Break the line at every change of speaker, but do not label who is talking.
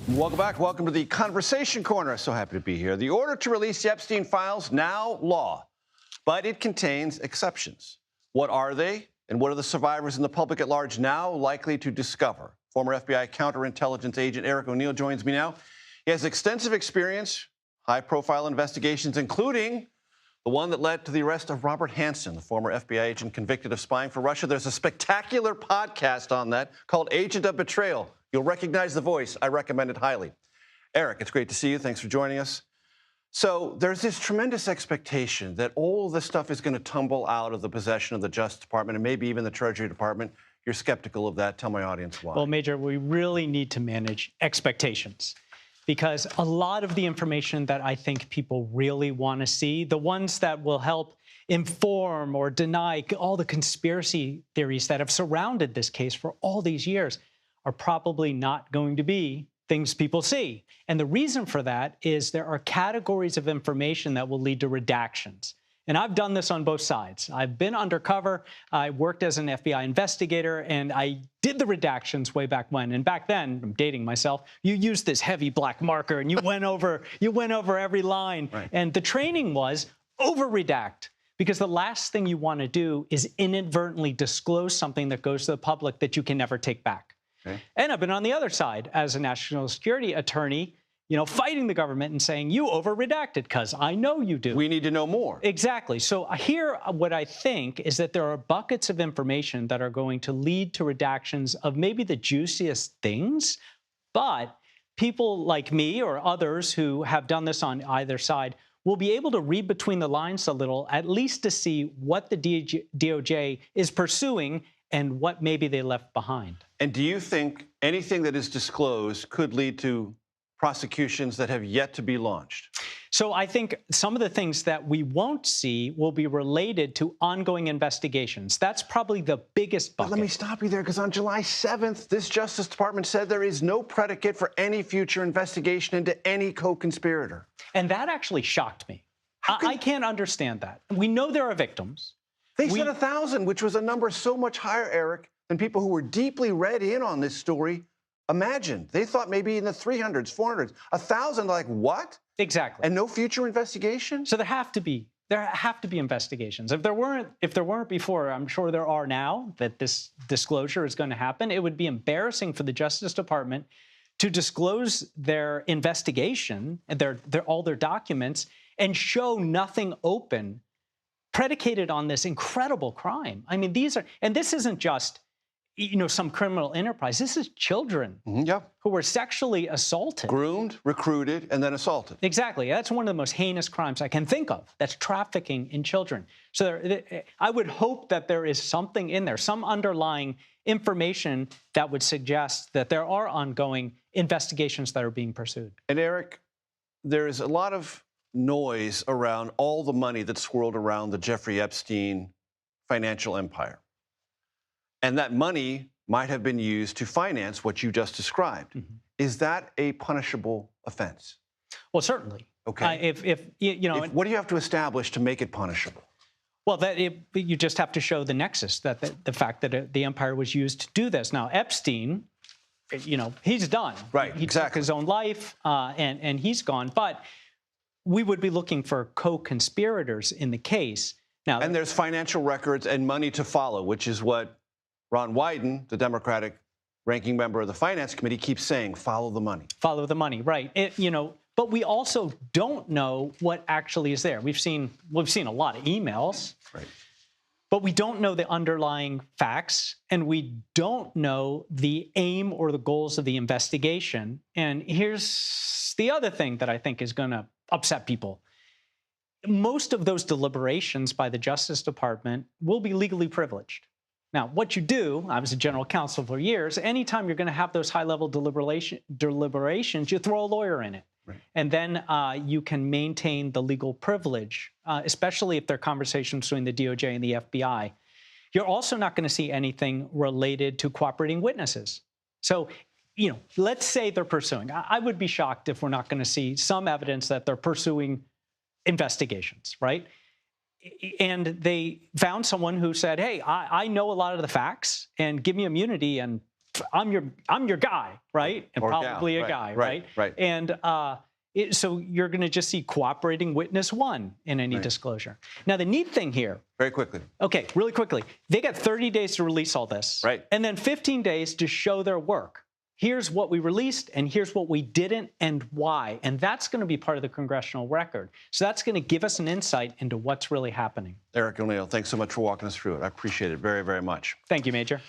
Welcome back. Welcome to the Conversation Corner. So happy to be here. The order to release the Epstein files, now law, but it contains exceptions. What are they, and what are the survivors and the public at large now likely to discover? Former FBI counterintelligence agent Eric O'Neill joins me now. He has extensive experience, high-profile investigations, including the one that led to the arrest of Robert Hanssen, the former FBI agent convicted of spying for Russia. There's a spectacular podcast on that called Agent of Betrayal. You'll recognize the voice. I recommend it highly. Eric, it's great to see you. Thanks for joining us. So there's this tremendous expectation that all of this stuff is going to tumble out of the possession of the Justice Department and maybe even the Treasury Department. You're skeptical of that. Tell my audience why.
Well, Major, we really need to manage expectations because a lot of the information that I think people really want to see, the ones that will help inform or deny all the conspiracy theories that have surrounded this case for all these years, are probably not going to be things people see. And the reason for that is there are categories of information that will lead to redactions. And I've done this on both sides. I've been undercover. I worked as an FBI investigator, and I did the redactions way back when. And back then, I'm dating myself, you used this heavy black marker and you went over every line.
Right.
And the training was over-redact. Because the last thing you want to do is inadvertently disclose something that goes to the public that you can never take back.
Okay.
And I've been on the other side as a national security attorney, fighting the government and saying, you over-redacted, because I know you do.
We need to know more.
Exactly. So here, what I think is that there are buckets of information that are going to lead to redactions of maybe the juiciest things, but people like me or others who have done this on either side will be able to read between the lines a little, at least to see what the DOJ is pursuing and what maybe they left behind.
And do you think anything that is disclosed could lead to prosecutions that have yet to be launched?
So I think some of the things that we won't see will be related to ongoing investigations. That's probably the biggest bucket.
But let me stop you there, because on July 7th, this Justice Department said there is no predicate for any future investigation into any co-conspirator.
And that actually shocked me. I can't understand that. We know there are victims.
They said 1,000, which was a number so much higher, Eric, than people who were deeply read in on this story imagined. They thought maybe in the 300s, 400s, 1,000. Like what?
Exactly.
And no future investigation?
So there have to be investigations. If there weren't before, I'm sure there are now that this disclosure is going to happen. It would be embarrassing for the Justice Department to disclose their investigation and all their documents and show nothing open predicated on this incredible crime. I mean, this isn't just, some criminal enterprise. This is children who were sexually assaulted.
Groomed, recruited, and then assaulted.
Exactly. That's one of the most heinous crimes I can think of. That's trafficking in children. So I would hope that there is something in there, some underlying information that would suggest that there are ongoing investigations that are being pursued.
And Eric, there is a lot of noise around all the money that swirled around the Jeffrey Epstein financial empire. And that money might have been used to finance what you just described. Mm-hmm. Is that a punishable offense?
Well, certainly.
Okay. What do you have to establish to make it punishable?
Well, you just have to show the nexus, that the fact that the empire was used to do this. Now, Epstein, he's done.
Right,
He took his own life, and he's gone. But we would be looking for co-conspirators in the case. Now,
and there's financial records and money to follow, which is what Ron Wyden, the Democratic ranking member of the Finance Committee, keeps saying: follow the money.
Follow the money, right? But we also don't know what actually is there. We've seen a lot of emails,
right?
But we don't know the underlying facts, and we don't know the aim or the goals of the investigation. And here's the other thing that I think is going to upset people. Most of those deliberations by the Justice Department will be legally privileged. Now, what you do, I was a general counsel for years, anytime you're going to have those high-level deliberations, you throw a lawyer in it. Right. And then you can maintain the legal privilege, especially if there are conversations between the DOJ and the FBI. You're also not going to see anything related to cooperating witnesses. So, let's say they're pursuing. I would be shocked if we're not going to see some evidence that they're pursuing investigations, right? And they found someone who said, hey, I know a lot of the facts, and give me immunity, and I'm your guy, right? And
Or gal,
probably a
right,
guy,
right,
right?
right.
And so you're going to just see cooperating witness one in any disclosure. Now, the neat thing here.
Very quickly.
Okay, really quickly. They got 30 days to release all this.
Right.
And then 15 days to show their work. Here's what we released, and here's what we didn't, and why. And that's going to be part of the congressional record. So that's going to give us an insight into what's really happening.
Eric O'Neill, thanks so much for walking us through it. I appreciate it very, very much.
Thank you, Major.